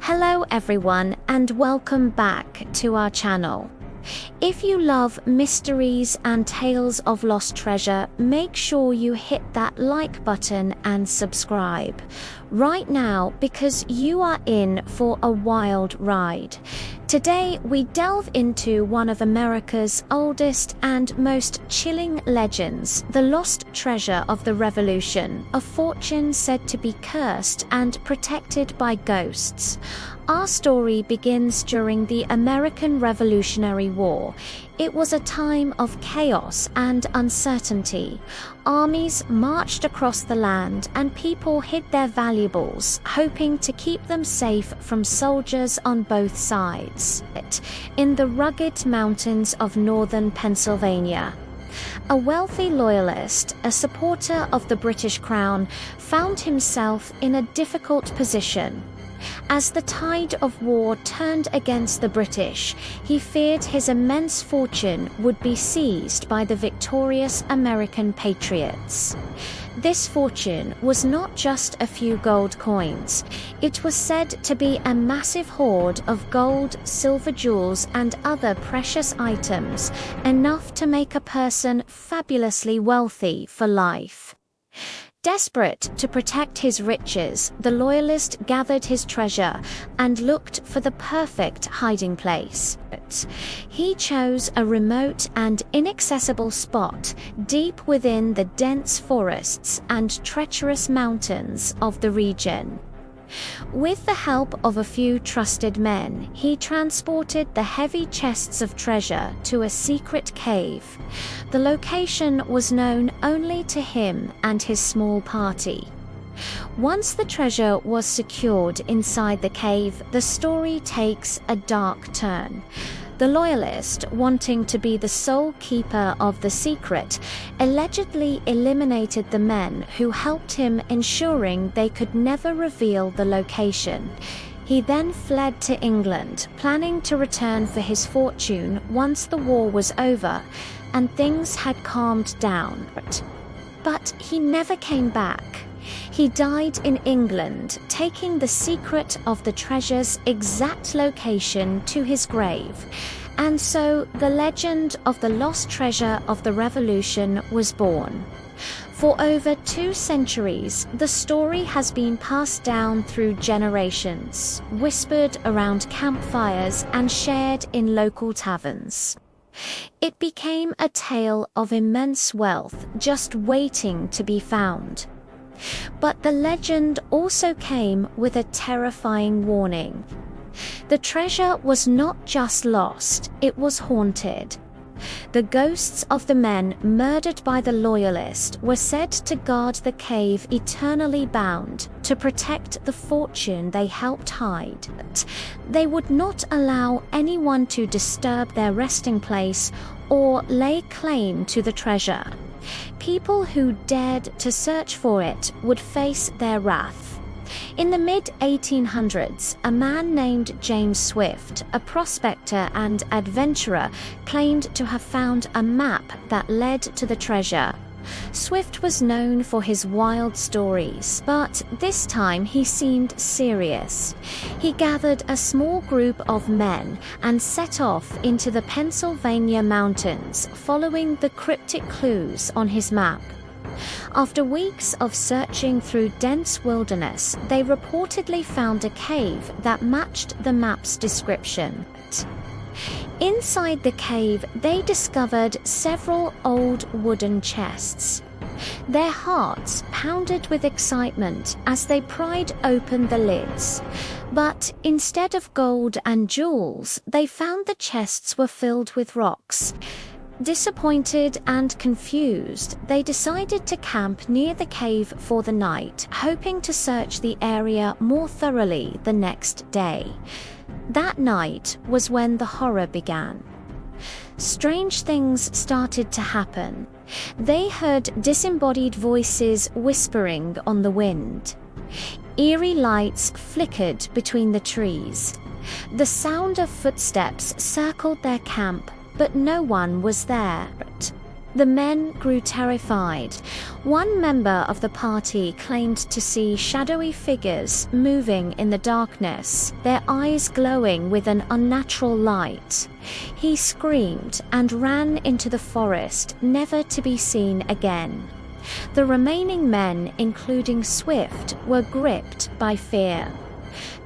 Hello everyone and welcome back to our channel. If you love mysteries and tales of lost treasure, make sure you hit that like button and subscribe right now because you are in for a wild ride. Today we delve into one of America's oldest and most chilling legends, the lost treasure of the Revolution, a fortune said to be cursed and protected by ghosts. Our story begins during the American Revolutionary War. It was a time of chaos and uncertainty. Armies marched across the land and people hid their valuables, hoping to keep them safe from soldiers on both sides. In the rugged mountains of northern Pennsylvania, a wealthy loyalist, a supporter of the British Crown, found himself in a difficult position. As the tide of war turned against the British, he feared his immense fortune would be seized by the victorious American patriots. This fortune was not just a few gold coins. It was said to be a massive hoard of gold, silver jewels, and other precious items, enough to make a person fabulously wealthy for life. Desperate to protect his riches, the loyalist gathered his treasure and looked for the perfect hiding place. He chose a remote and inaccessible spot deep within the dense forests and treacherous mountains of the region. With the help of a few trusted men, he transported the heavy chests of treasure to a secret cave. The location was known only to him and his small party. Once the treasure was secured inside the cave, the story takes a dark turn. The loyalist, wanting to be the sole keeper of the secret, allegedly eliminated the men who helped him, ensuring they could never reveal the location. He then fled to England, planning to return for his fortune once the war was over and things had calmed down. But he never came back. He died in England, taking the secret of the treasure's exact location to his grave. And so the legend of the lost treasure of the Revolution was born. For over 2 centuries, the story has been passed down through generations, whispered around campfires and shared in local taverns. It became a tale of immense wealth just waiting to be found. But the legend also came with a terrifying warning. The treasure was not just lost, it was haunted. The ghosts of the men murdered by the loyalist were said to guard the cave eternally bound, to protect the fortune they helped hide. They would not allow anyone to disturb their resting place or lay claim to the treasure. People who dared to search for it would face their wrath. In the mid-1800s, a man named James Swift, a prospector and adventurer, claimed to have found a map that led to the treasure. Swift was known for his wild stories, but this time he seemed serious. He gathered a small group of men and set off into the Pennsylvania mountains, following the cryptic clues on his map. After weeks of searching through dense wilderness, they reportedly found a cave that matched the map's description. Inside the cave, they discovered several old wooden chests. Their hearts pounded with excitement as they pried open the lids. But instead of gold and jewels, they found the chests were filled with rocks. Disappointed and confused, they decided to camp near the cave for the night, hoping to search the area more thoroughly the next day. That night was when the horror began. Strange things started to happen. They heard disembodied voices whispering on the wind. Eerie lights flickered between the trees. The sound of footsteps circled their camp, but no one was there. The men grew terrified. One member of the party claimed to see shadowy figures moving in the darkness, their eyes glowing with an unnatural light. He screamed and ran into the forest, never to be seen again. The remaining men, including Swift, were gripped by fear.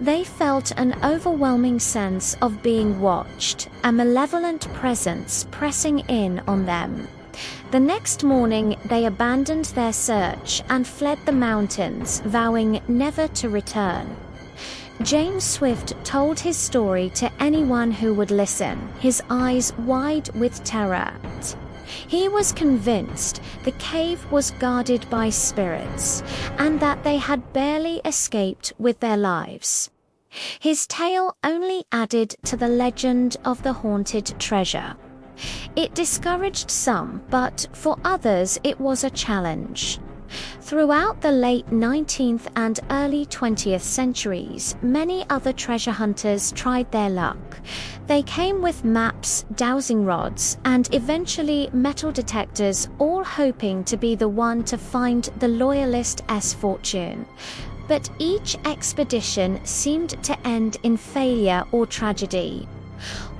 They felt an overwhelming sense of being watched, a malevolent presence pressing in on them. The next morning, they abandoned their search and fled the mountains, vowing never to return. James Swift told his story to anyone who would listen, his eyes wide with terror. He was convinced the cave was guarded by spirits and that they had barely escaped with their lives. His tale only added to the legend of the haunted treasure. It discouraged some, but for others it was a challenge. Throughout the late 19th and early 20th centuries, many other treasure hunters tried their luck. They came with maps, dowsing rods, and eventually metal detectors, all hoping to be the one to find the Loyalist's fortune. But each expedition seemed to end in failure or tragedy.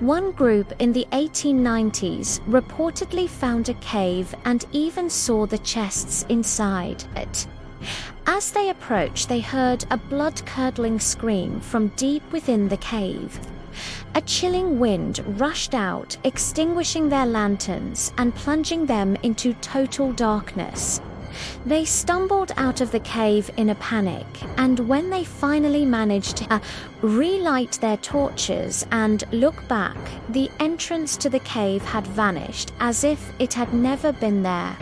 One group in the 1890s reportedly found a cave and even saw the chests inside it. As they approached, they heard a blood-curdling scream from deep within the cave. A chilling wind rushed out, extinguishing their lanterns and plunging them into total darkness. They stumbled out of the cave in a panic, and when they finally managed to relight their torches and look back, the entrance to the cave had vanished as if it had never been there.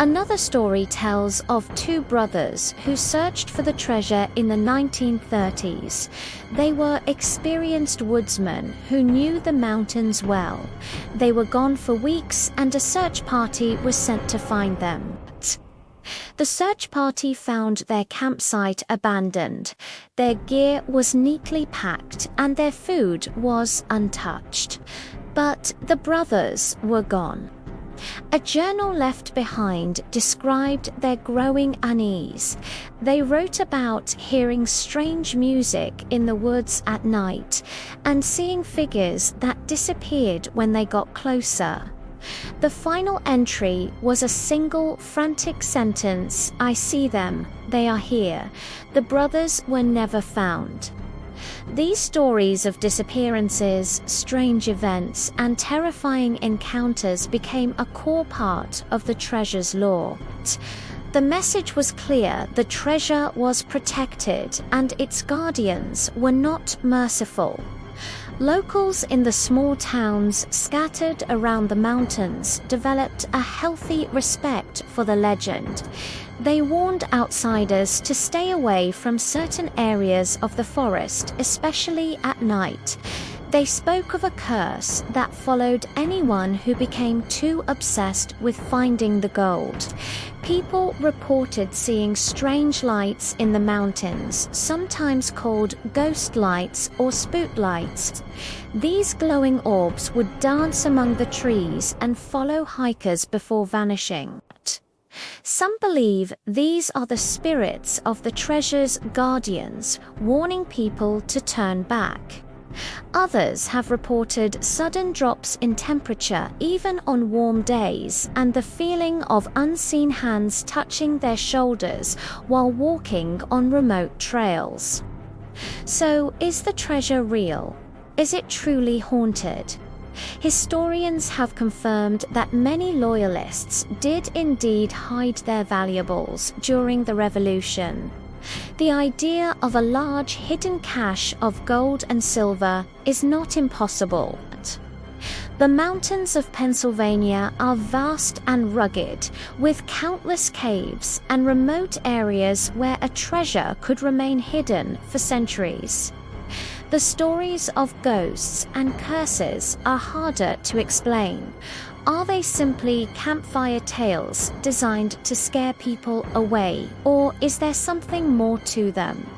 Another story tells of two brothers who searched for the treasure in the 1930s. They were experienced woodsmen who knew the mountains well. They were gone for weeks, and a search party was sent to find them. The search party found their campsite abandoned. Their gear was neatly packed and their food was untouched. But the brothers were gone. A journal left behind described their growing unease. They wrote about hearing strange music in the woods at night and seeing figures that disappeared when they got closer. The final entry was a single frantic sentence: "I see them, they are here." The brothers were never found. These stories of disappearances, strange events, and terrifying encounters became a core part of the treasure's lore. The message was clear: the treasure was protected, and its guardians were not merciful. Locals in the small towns scattered around the mountains developed a healthy respect for the legend. They warned outsiders to stay away from certain areas of the forest, especially at night. They spoke of a curse that followed anyone who became too obsessed with finding the gold. People reported seeing strange lights in the mountains, sometimes called ghost lights or spook lights. These glowing orbs would dance among the trees and follow hikers before vanishing. Some believe these are the spirits of the treasure's guardians, warning people to turn back. Others have reported sudden drops in temperature even on warm days, and the feeling of unseen hands touching their shoulders while walking on remote trails. So, is the treasure real? Is it truly haunted? Historians have confirmed that many Loyalists did indeed hide their valuables during the Revolution. The idea of a large hidden cache of gold and silver is not impossible. The mountains of Pennsylvania are vast and rugged, with countless caves and remote areas where a treasure could remain hidden for centuries. The stories of ghosts and curses are harder to explain. Are they simply campfire tales designed to scare people away, or is there something more to them?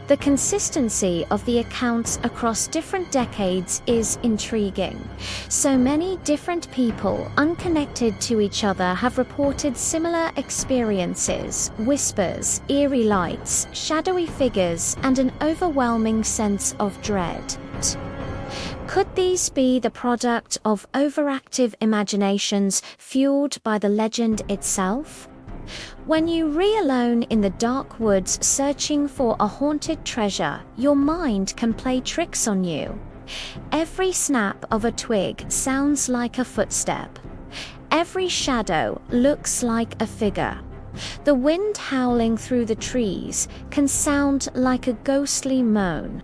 The consistency of the accounts across different decades is intriguing. So many different people, unconnected to each other, have reported similar experiences: whispers, eerie lights, shadowy figures, and an overwhelming sense of dread. Could these be the product of overactive imaginations fueled by the legend itself? When you reel alone in the dark woods searching for a haunted treasure, your mind can play tricks on you. Every snap of a twig sounds like a footstep. Every shadow looks like a figure. The wind howling through the trees can sound like a ghostly moan.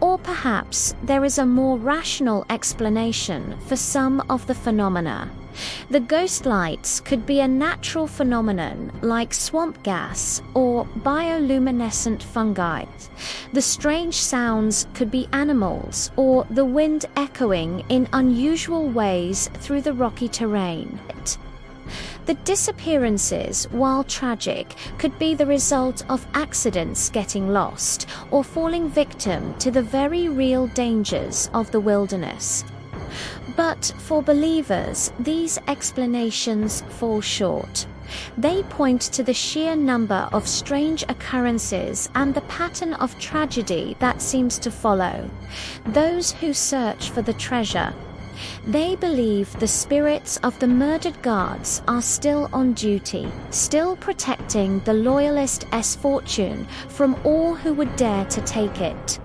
Or perhaps there is a more rational explanation for some of the phenomena. The ghost lights could be a natural phenomenon like swamp gas or bioluminescent fungi. The strange sounds could be animals or the wind echoing in unusual ways through the rocky terrain. The disappearances, while tragic, could be the result of accidents, getting lost, or falling victim to the very real dangers of the wilderness. But for believers, these explanations fall short. They point to the sheer number of strange occurrences and the pattern of tragedy that seems to follow. Those who search for the treasure, they believe the spirits of the murdered guards are still on duty, still protecting the loyalist's fortune from all who would dare to take it.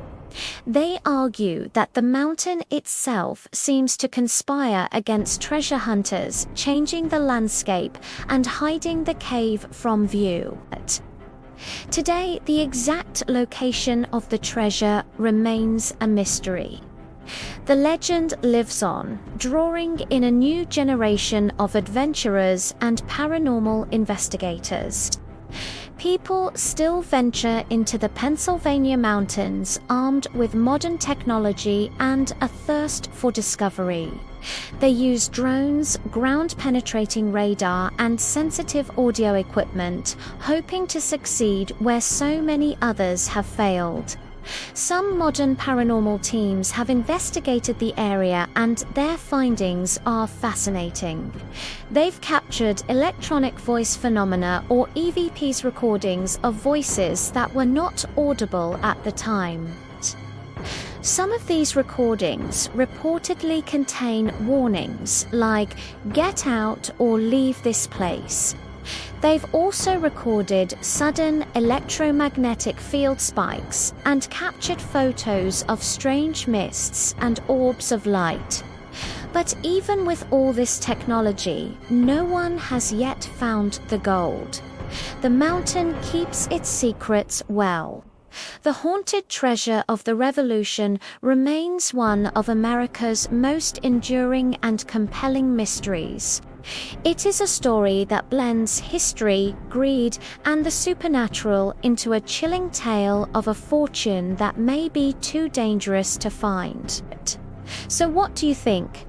They argue that the mountain itself seems to conspire against treasure hunters, changing the landscape and hiding the cave from view. Today, the exact location of the treasure remains a mystery. The legend lives on, drawing in a new generation of adventurers and paranormal investigators. People still venture into the Pennsylvania mountains armed with modern technology and a thirst for discovery. They use drones, ground-penetrating radar, and sensitive audio equipment, hoping to succeed where so many others have failed. Some modern paranormal teams have investigated the area and their findings are fascinating. They've captured electronic voice phenomena, or EVPs, recordings of voices that were not audible at the time. Some of these recordings reportedly contain warnings like "Get out" or "Leave this place." They've also recorded sudden electromagnetic field spikes and captured photos of strange mists and orbs of light. But even with all this technology, no one has yet found the gold. The mountain keeps its secrets well. The haunted treasure of the Revolution remains one of America's most enduring and compelling mysteries. It is a story that blends history, greed, and the supernatural into a chilling tale of a fortune that may be too dangerous to find. So what do you think?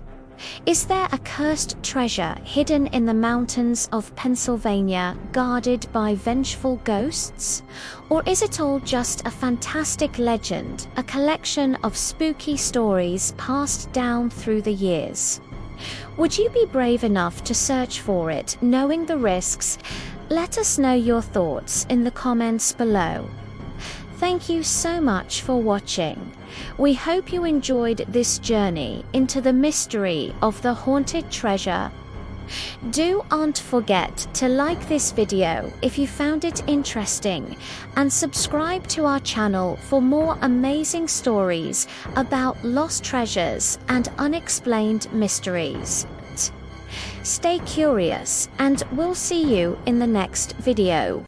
Is there a cursed treasure hidden in the mountains of Pennsylvania, guarded by vengeful ghosts? Or is it all just a fantastic legend, a collection of spooky stories passed down through the years? Would you be brave enough to search for it, knowing the risks? Let us know your thoughts in the comments below. Thank you so much for watching. We hope you enjoyed this journey into the mystery of the haunted treasure. Don't forget to like this video if you found it interesting, and subscribe to our channel for more amazing stories about lost treasures and unexplained mysteries. Stay curious, and we'll see you in the next video.